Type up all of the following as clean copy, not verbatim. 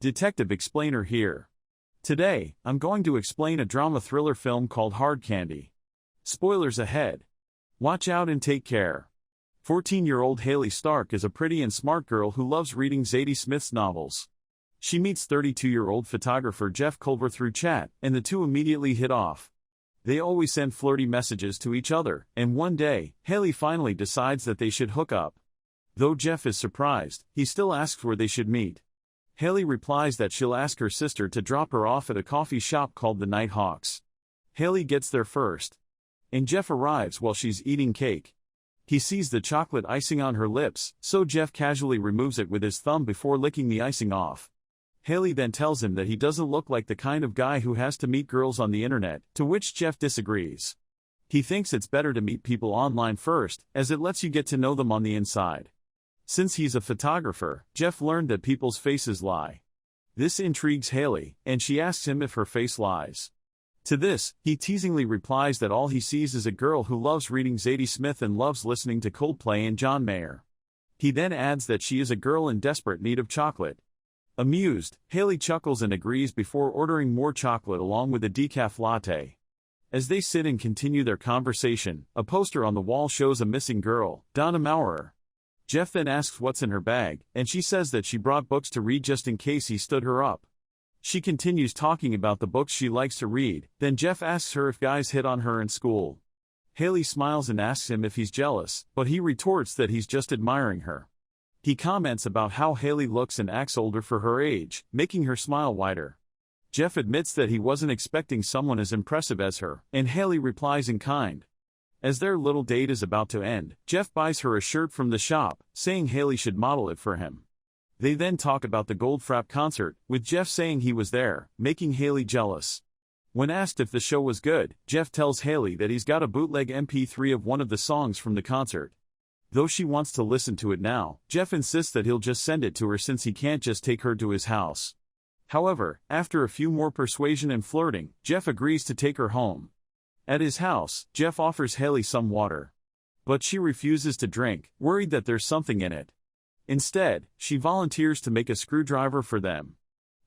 Detective Explainer here. Today, I'm going to explain a drama thriller film called Hard Candy. Spoilers ahead. Watch out and take care. 14-year-old Hayley Stark is a pretty and smart girl who loves reading Zadie Smith's novels. She meets 32-year-old photographer Jeff Culver through chat, and the two immediately hit off. They always send flirty messages to each other, and one day, Hayley finally decides that they should hook up. Though Jeff is surprised, he still asks where they should meet. Hayley replies that she'll ask her sister to drop her off at a coffee shop called the Nighthawks. Hayley gets there first. And Jeff arrives while she's eating cake. He sees the chocolate icing on her lips, so Jeff casually removes it with his thumb before licking the icing off. Hayley then tells him that he doesn't look like the kind of guy who has to meet girls on the internet, to which Jeff disagrees. He thinks it's better to meet people online first, as it lets you get to know them on the inside. Since he's a photographer, Jeff learned that people's faces lie. This intrigues Hayley, and she asks him if her face lies. To this, he teasingly replies that all he sees is a girl who loves reading Zadie Smith and loves listening to Coldplay and John Mayer. He then adds that she is a girl in desperate need of chocolate. Amused, Hayley chuckles and agrees before ordering more chocolate along with a decaf latte. As they sit and continue their conversation, a poster on the wall shows a missing girl, Donna Maurer. Jeff then asks what's in her bag, and she says that she brought books to read just in case he stood her up. She continues talking about the books she likes to read, then Jeff asks her if guys hit on her in school. Hayley smiles and asks him if he's jealous, but he retorts that he's just admiring her. He comments about how Hayley looks and acts older for her age, making her smile wider. Jeff admits that he wasn't expecting someone as impressive as her, and Hayley replies in kind. As their little date is about to end, Jeff buys her a shirt from the shop, saying Hayley should model it for him. They then talk about the Goldfrapp concert, with Jeff saying he was there, making Hayley jealous. When asked if the show was good, Jeff tells Hayley that he's got a bootleg MP3 of one of the songs from the concert. Though she wants to listen to it now, Jeff insists that he'll just send it to her since he can't just take her to his house. However, after a few more persuasion and flirting, Jeff agrees to take her home. At his house, Jeff offers Hayley some water. But she refuses to drink, worried that there's something in it. Instead, she volunteers to make a screwdriver for them.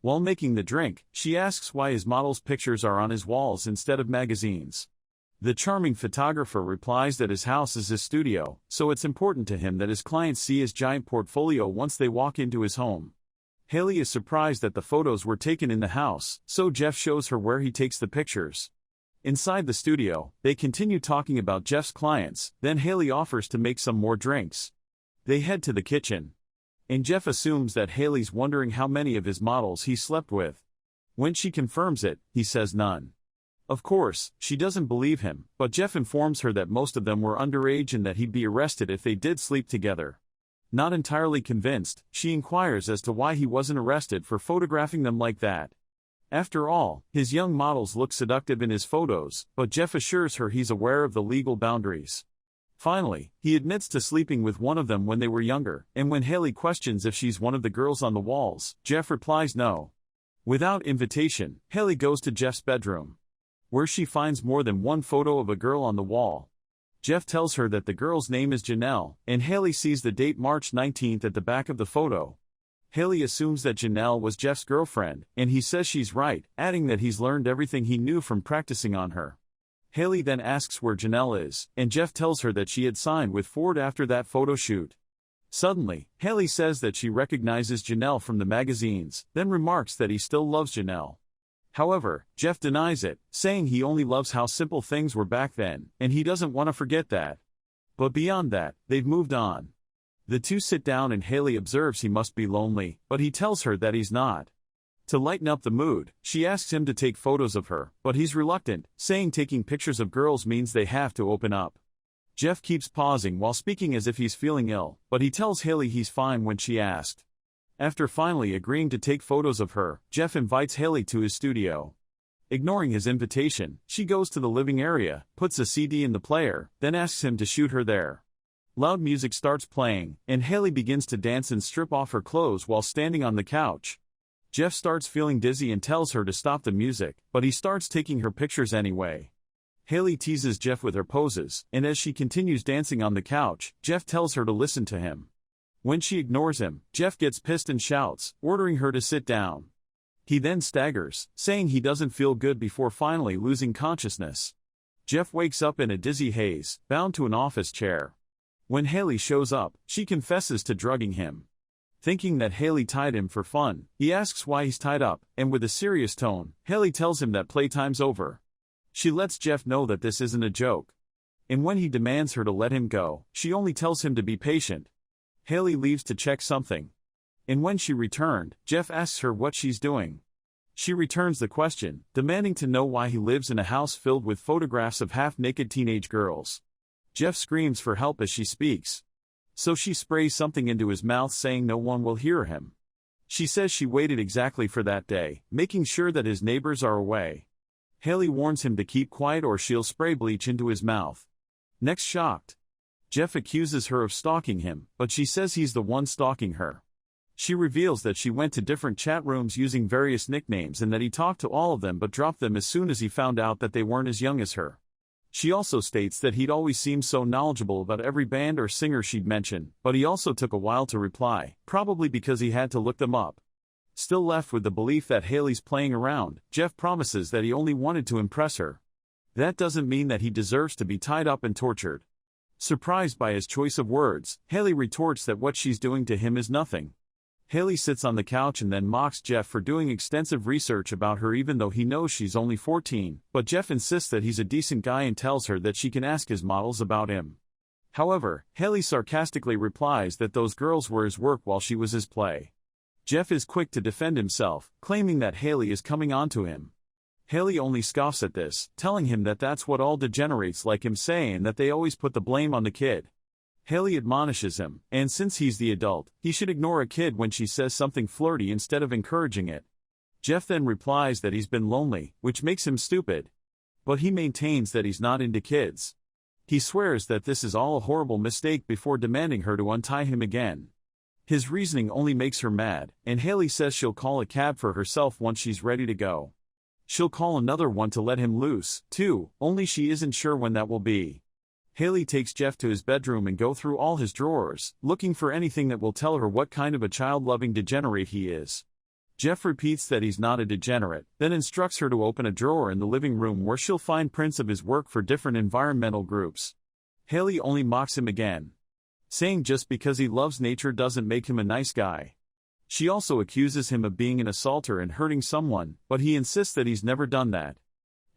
While making the drink, she asks why his model's pictures are on his walls instead of magazines. The charming photographer replies that his house is his studio, so it's important to him that his clients see his giant portfolio once they walk into his home. Hayley is surprised that the photos were taken in the house, so Jeff shows her where he takes the pictures. Inside the studio, they continue talking about Jeff's clients, then Hayley offers to make some more drinks. They head to the kitchen. And Jeff assumes that Hayley's wondering how many of his models he slept with. When she confirms it, he says none. Of course, she doesn't believe him, but Jeff informs her that most of them were underage and that he'd be arrested if they did sleep together. Not entirely convinced, she inquires as to why he wasn't arrested for photographing them like that. After all, his young models look seductive in his photos, but Jeff assures her he's aware of the legal boundaries. Finally, he admits to sleeping with one of them when they were younger, and when Hayley questions if she's one of the girls on the walls, Jeff replies no. Without invitation, Hayley goes to Jeff's bedroom, where she finds more than one photo of a girl on the wall. Jeff tells her that the girl's name is Janelle, and Hayley sees the date March 19th at the back of the photo. Hayley assumes that Janelle was Jeff's girlfriend, and he says she's right, adding that he's learned everything he knew from practicing on her. Hayley then asks where Janelle is, and Jeff tells her that she had signed with Ford after that photo shoot. Suddenly, Hayley says that she recognizes Janelle from the magazines, then remarks that he still loves Janelle. However, Jeff denies it, saying he only loves how simple things were back then, and he doesn't want to forget that. But beyond that, they've moved on. The two sit down and Hayley observes he must be lonely, but he tells her that he's not. To lighten up the mood, she asks him to take photos of her, but he's reluctant, saying taking pictures of girls means they have to open up. Jeff keeps pausing while speaking as if he's feeling ill, but he tells Hayley he's fine when she asked. After finally agreeing to take photos of her, Jeff invites Hayley to his studio. Ignoring his invitation, she goes to the living area, puts a CD in the player, then asks him to shoot her there. Loud music starts playing, and Hayley begins to dance and strip off her clothes while standing on the couch. Jeff starts feeling dizzy and tells her to stop the music, but he starts taking her pictures anyway. Hayley teases Jeff with her poses, and as she continues dancing on the couch, Jeff tells her to listen to him. When she ignores him, Jeff gets pissed and shouts, ordering her to sit down. He then staggers, saying he doesn't feel good before finally losing consciousness. Jeff wakes up in a dizzy haze, bound to an office chair. When Hayley shows up, she confesses to drugging him. Thinking that Hayley tied him for fun, he asks why he's tied up, and with a serious tone, Hayley tells him that playtime's over. She lets Jeff know that this isn't a joke. And when he demands her to let him go, she only tells him to be patient. Hayley leaves to check something. And when she returned, Jeff asks her what she's doing. She returns the question, demanding to know why he lives in a house filled with photographs of half-naked teenage girls. Jeff screams for help as she speaks. So she sprays something into his mouth saying no one will hear him. She says she waited exactly for that day, making sure that his neighbors are away. Hayley warns him to keep quiet or she'll spray bleach into his mouth. Next shocked. Jeff accuses her of stalking him, but she says he's the one stalking her. She reveals that she went to different chat rooms using various nicknames and that he talked to all of them but dropped them as soon as he found out that they weren't as young as her. She also states that he'd always seemed so knowledgeable about every band or singer she'd mention, but he also took a while to reply, probably because he had to look them up. Still left with the belief that Hayley's playing around, Jeff promises that he only wanted to impress her. That doesn't mean that he deserves to be tied up and tortured. Surprised by his choice of words, Hayley retorts that what she's doing to him is nothing. Hayley sits on the couch and then mocks Jeff for doing extensive research about her even though he knows she's only 14, but Jeff insists that he's a decent guy and tells her that she can ask his models about him. However, Hayley sarcastically replies that those girls were his work while she was his play. Jeff is quick to defend himself, claiming that Hayley is coming on to him. Hayley only scoffs at this, telling him that that's what all degenerates like him say and that they always put the blame on the kid. Hayley admonishes him, and since he's the adult, he should ignore a kid when she says something flirty instead of encouraging it. Jeff then replies that he's been lonely, which makes him stupid. But he maintains that he's not into kids. He swears that this is all a horrible mistake before demanding her to untie him again. His reasoning only makes her mad, and Hayley says she'll call a cab for herself once she's ready to go. She'll call another one to let him loose, too, only she isn't sure when that will be. Hayley takes Jeff to his bedroom and go through all his drawers, looking for anything that will tell her what kind of a child-loving degenerate he is. Jeff repeats that he's not a degenerate, then instructs her to open a drawer in the living room where she'll find prints of his work for different environmental groups. Hayley only mocks him again, saying just because he loves nature doesn't make him a nice guy. She also accuses him of being an assaulter and hurting someone, but he insists that he's never done that.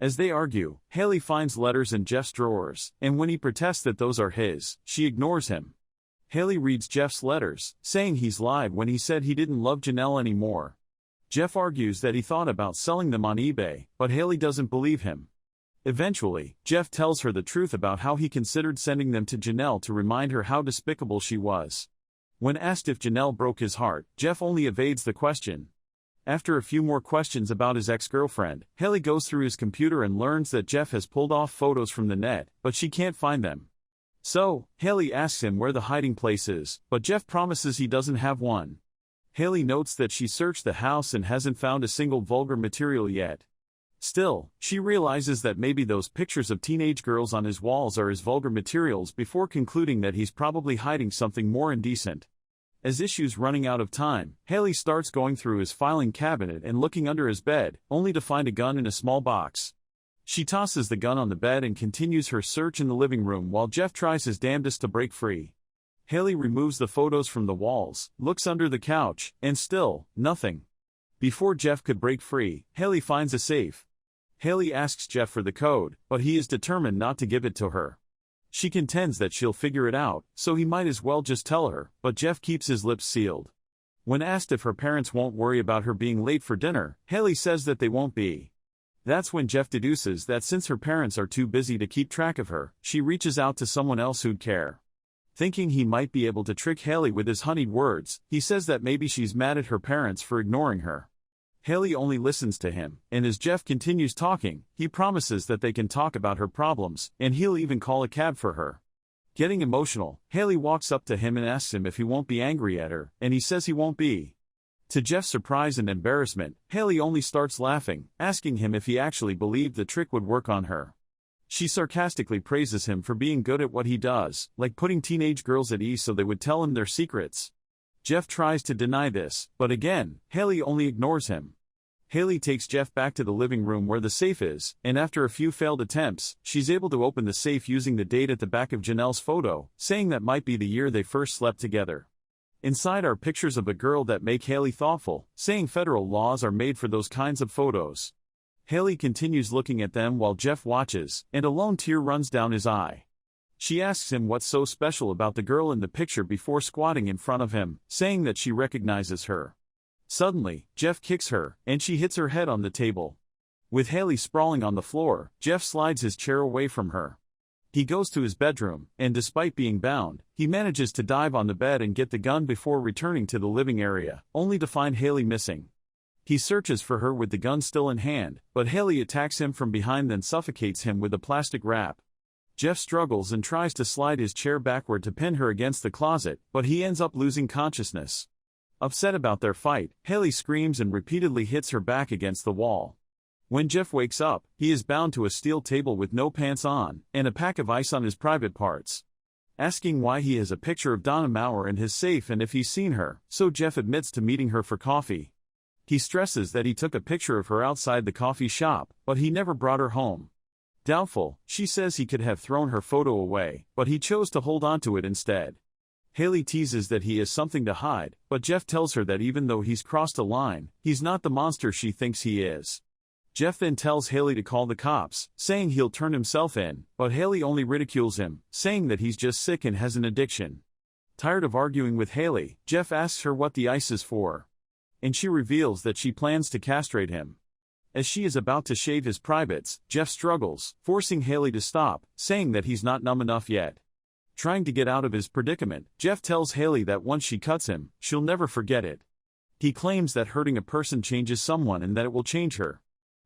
As they argue, Hayley finds letters in Jeff's drawers, and when he protests that those are his, she ignores him. Hayley reads Jeff's letters, saying he's lied when he said he didn't love Janelle anymore. Jeff argues that he thought about selling them on eBay, but Hayley doesn't believe him. Eventually, Jeff tells her the truth about how he considered sending them to Janelle to remind her how despicable she was. When asked if Janelle broke his heart, Jeff only evades the question. After a few more questions about his ex-girlfriend, Hayley goes through his computer and learns that Jeff has pulled off photos from the net, but she can't find them. So, Hayley asks him where the hiding place is, but Jeff promises he doesn't have one. Hayley notes that she searched the house and hasn't found a single vulgar material yet. Still, she realizes that maybe those pictures of teenage girls on his walls are his vulgar materials before concluding that he's probably hiding something more indecent. As issues running out of time, Hayley starts going through his filing cabinet and looking under his bed, only to find a gun in a small box. She tosses the gun on the bed and continues her search in the living room while Jeff tries his damnedest to break free. Hayley removes the photos from the walls, looks under the couch, and still, nothing. Before Jeff could break free, Hayley finds a safe. Hayley asks Jeff for the code, but he is determined not to give it to her. She contends that she'll figure it out, so he might as well just tell her, but Jeff keeps his lips sealed. When asked if her parents won't worry about her being late for dinner, Hayley says that they won't be. That's when Jeff deduces that since her parents are too busy to keep track of her, she reaches out to someone else who'd care. Thinking he might be able to trick Hayley with his honeyed words, he says that maybe she's mad at her parents for ignoring her. Hayley only listens to him, and as Jeff continues talking, he promises that they can talk about her problems, and he'll even call a cab for her. Getting emotional, Hayley walks up to him and asks him if he won't be angry at her, and he says he won't be. To Jeff's surprise and embarrassment, Hayley only starts laughing, asking him if he actually believed the trick would work on her. She sarcastically praises him for being good at what he does, like putting teenage girls at ease so they would tell him their secrets. Jeff tries to deny this, but again, Hayley only ignores him. Hayley takes Jeff back to the living room where the safe is, and after a few failed attempts, she's able to open the safe using the date at the back of Janelle's photo, saying that might be the year they first slept together. Inside are pictures of a girl that make Hayley thoughtful, saying federal laws are made for those kinds of photos. Hayley continues looking at them while Jeff watches, and a lone tear runs down his eye. She asks him what's so special about the girl in the picture before squatting in front of him, saying that she recognizes her. Suddenly, Jeff kicks her, and she hits her head on the table. With Hayley sprawling on the floor, Jeff slides his chair away from her. He goes to his bedroom, and despite being bound, he manages to dive on the bed and get the gun before returning to the living area, only to find Hayley missing. He searches for her with the gun still in hand, but Hayley attacks him from behind then suffocates him with a plastic wrap. Jeff struggles and tries to slide his chair backward to pin her against the closet, but he ends up losing consciousness. Upset about their fight, Hayley screams and repeatedly hits her back against the wall. When Jeff wakes up, he is bound to a steel table with no pants on, and a pack of ice on his private parts. Asking why he has a picture of Donna Maurer in his safe and if he's seen her, so Jeff admits to meeting her for coffee. He stresses that he took a picture of her outside the coffee shop, but he never brought her home. Doubtful, she says he could have thrown her photo away, but he chose to hold onto it instead. Hayley teases that he has something to hide, but Jeff tells her that even though he's crossed a line, he's not the monster she thinks he is. Jeff then tells Hayley to call the cops, saying he'll turn himself in, but Hayley only ridicules him, saying that he's just sick and has an addiction. Tired of arguing with Hayley, Jeff asks her what the ice is for. And she reveals that she plans to castrate him. As she is about to shave his privates, Jeff struggles, forcing Hayley to stop, saying that he's not numb enough yet. Trying to get out of his predicament, Jeff tells Hayley that once she cuts him, she'll never forget it. He claims that hurting a person changes someone and that it will change her.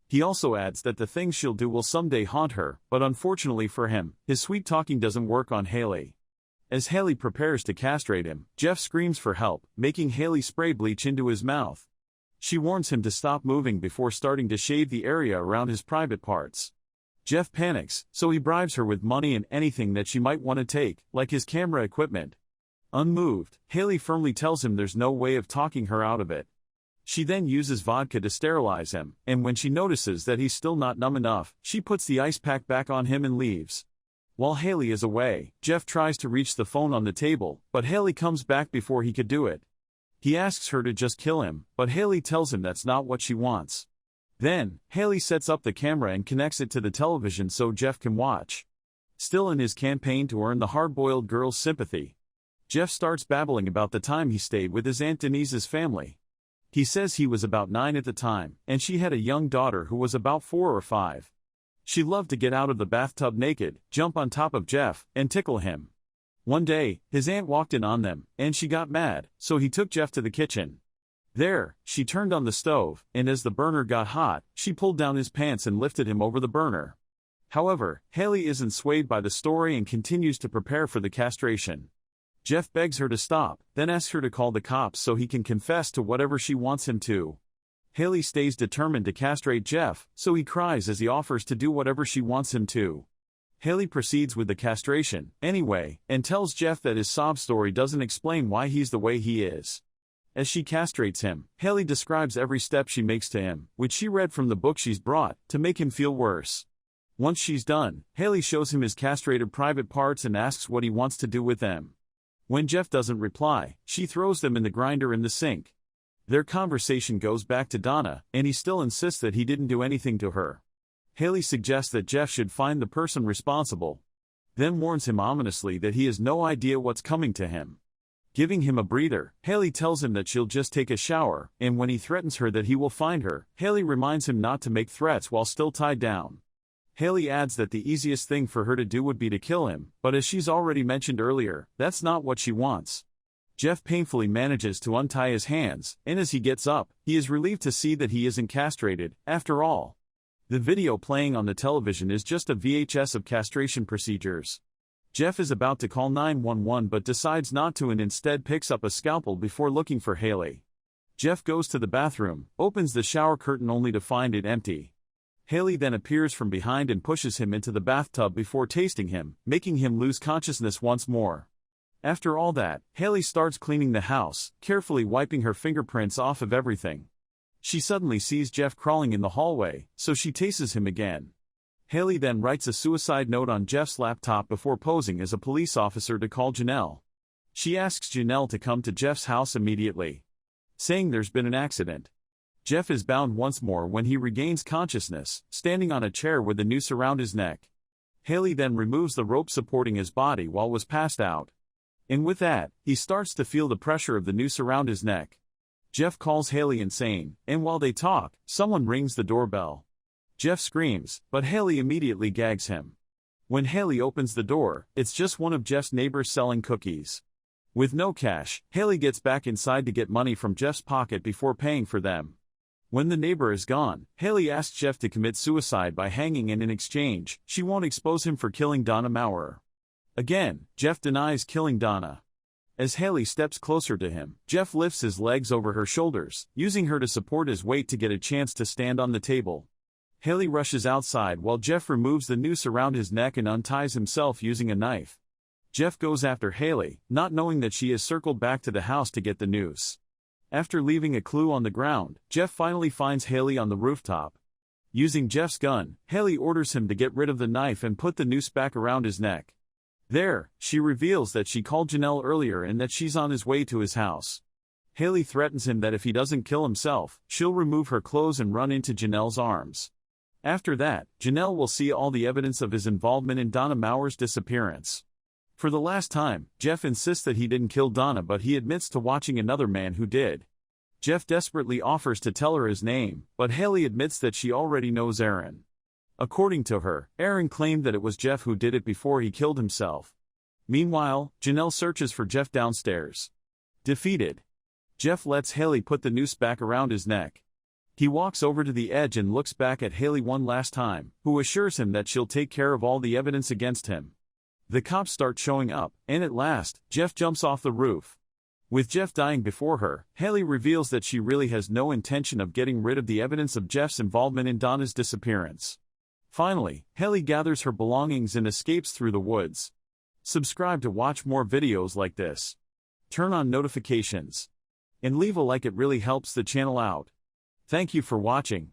He also adds that the things she'll do will someday haunt her, but unfortunately for him, his sweet talking doesn't work on Hayley. As Hayley prepares to castrate him, Jeff screams for help, making Hayley spray bleach into his mouth. She warns him to stop moving before starting to shave the area around his private parts. Jeff panics, so he bribes her with money and anything that she might want to take, like his camera equipment. Unmoved, Hayley firmly tells him there's no way of talking her out of it. She then uses vodka to sterilize him, and when she notices that he's still not numb enough, she puts the ice pack back on him and leaves. While Hayley is away, Jeff tries to reach the phone on the table, but Hayley comes back before he could do it. He asks her to just kill him, but Hayley tells him that's not what she wants. Then, Hayley sets up the camera and connects it to the television so Jeff can watch. Still in his campaign to earn the hard-boiled girl's sympathy, Jeff starts babbling about the time he stayed with his Aunt Denise's family. He says he was about 9 at the time, and she had a young daughter who was about 4 or 5. She loved to get out of the bathtub naked, jump on top of Jeff, and tickle him. One day, his aunt walked in on them, and she got mad, so he took Jeff to the kitchen. There, she turned on the stove, and as the burner got hot, she pulled down his pants and lifted him over the burner. However, Hayley isn't swayed by the story and continues to prepare for the castration. Jeff begs her to stop, then asks her to call the cops so he can confess to whatever she wants him to. Hayley stays determined to castrate Jeff, so he cries as he offers to do whatever she wants him to. Hayley proceeds with the castration, anyway, and tells Jeff that his sob story doesn't explain why he's the way he is. As she castrates him, Hayley describes every step she makes to him, which she read from the book she's brought, to make him feel worse. Once she's done, Hayley shows him his castrated private parts and asks what he wants to do with them. When Jeff doesn't reply, she throws them in the grinder in the sink. Their conversation goes back to Donna, and he still insists that he didn't do anything to her. Hayley suggests that Jeff should find the person responsible, then warns him ominously that he has no idea what's coming to him. Giving him a breather, Hayley tells him that she'll just take a shower, and when he threatens her that he will find her, Hayley reminds him not to make threats while still tied down. Hayley adds that the easiest thing for her to do would be to kill him, but as she's already mentioned earlier, that's not what she wants. Jeff painfully manages to untie his hands, and as he gets up, he is relieved to see that he isn't castrated, after all. The video playing on the television is just a VHS of castration procedures. Jeff is about to call 911 but decides not to and instead picks up a scalpel before looking for Hayley. Jeff goes to the bathroom, opens the shower curtain only to find it empty. Hayley then appears from behind and pushes him into the bathtub before tasting him, making him lose consciousness once more. After all that, Hayley starts cleaning the house, carefully wiping her fingerprints off of everything. She suddenly sees Jeff crawling in the hallway, so she tases him again. Hayley then writes a suicide note on Jeff's laptop before posing as a police officer to call Janelle. She asks Janelle to come to Jeff's house immediately, saying there's been an accident. Jeff is bound once more when he regains consciousness, standing on a chair with a noose around his neck. Hayley then removes the rope supporting his body while was passed out. And with that, he starts to feel the pressure of the noose around his neck. Jeff calls Hayley insane, and while they talk, someone rings the doorbell. Jeff screams, but Hayley immediately gags him. When Hayley opens the door, it's just one of Jeff's neighbors selling cookies. With no cash, Hayley gets back inside to get money from Jeff's pocket before paying for them. When the neighbor is gone, Hayley asks Jeff to commit suicide by hanging, and in exchange, she won't expose him for killing Donna Maurer. Again, Jeff denies killing Donna. As Hayley steps closer to him, Jeff lifts his legs over her shoulders, using her to support his weight to get a chance to stand on the table. Hayley rushes outside while Jeff removes the noose around his neck and unties himself using a knife. Jeff goes after Hayley, not knowing that she has circled back to the house to get the noose. After leaving a clue on the ground, Jeff finally finds Hayley on the rooftop. Using Jeff's gun, Hayley orders him to get rid of the knife and put the noose back around his neck. There, she reveals that she called Janelle earlier and that she's on his way to his house. Hayley threatens him that if he doesn't kill himself, she'll remove her clothes and run into Janelle's arms. After that, Janelle will see all the evidence of his involvement in Donna Maurer's disappearance. For the last time, Jeff insists that he didn't kill Donna, but he admits to watching another man who did. Jeff desperately offers to tell her his name, but Hayley admits that she already knows Aaron. According to her, Aaron claimed that it was Jeff who did it before he killed himself. Meanwhile, Janelle searches for Jeff downstairs. Defeated, Jeff lets Hayley put the noose back around his neck. He walks over to the edge and looks back at Hayley one last time, who assures him that she'll take care of all the evidence against him. The cops start showing up, and at last, Jeff jumps off the roof. With Jeff dying before her, Hayley reveals that she really has no intention of getting rid of the evidence of Jeff's involvement in Donna's disappearance. Finally, Hayley gathers her belongings and escapes through the woods. Subscribe to watch more videos like this. Turn on notifications. And leave a like, it really helps the channel out. Thank you for watching.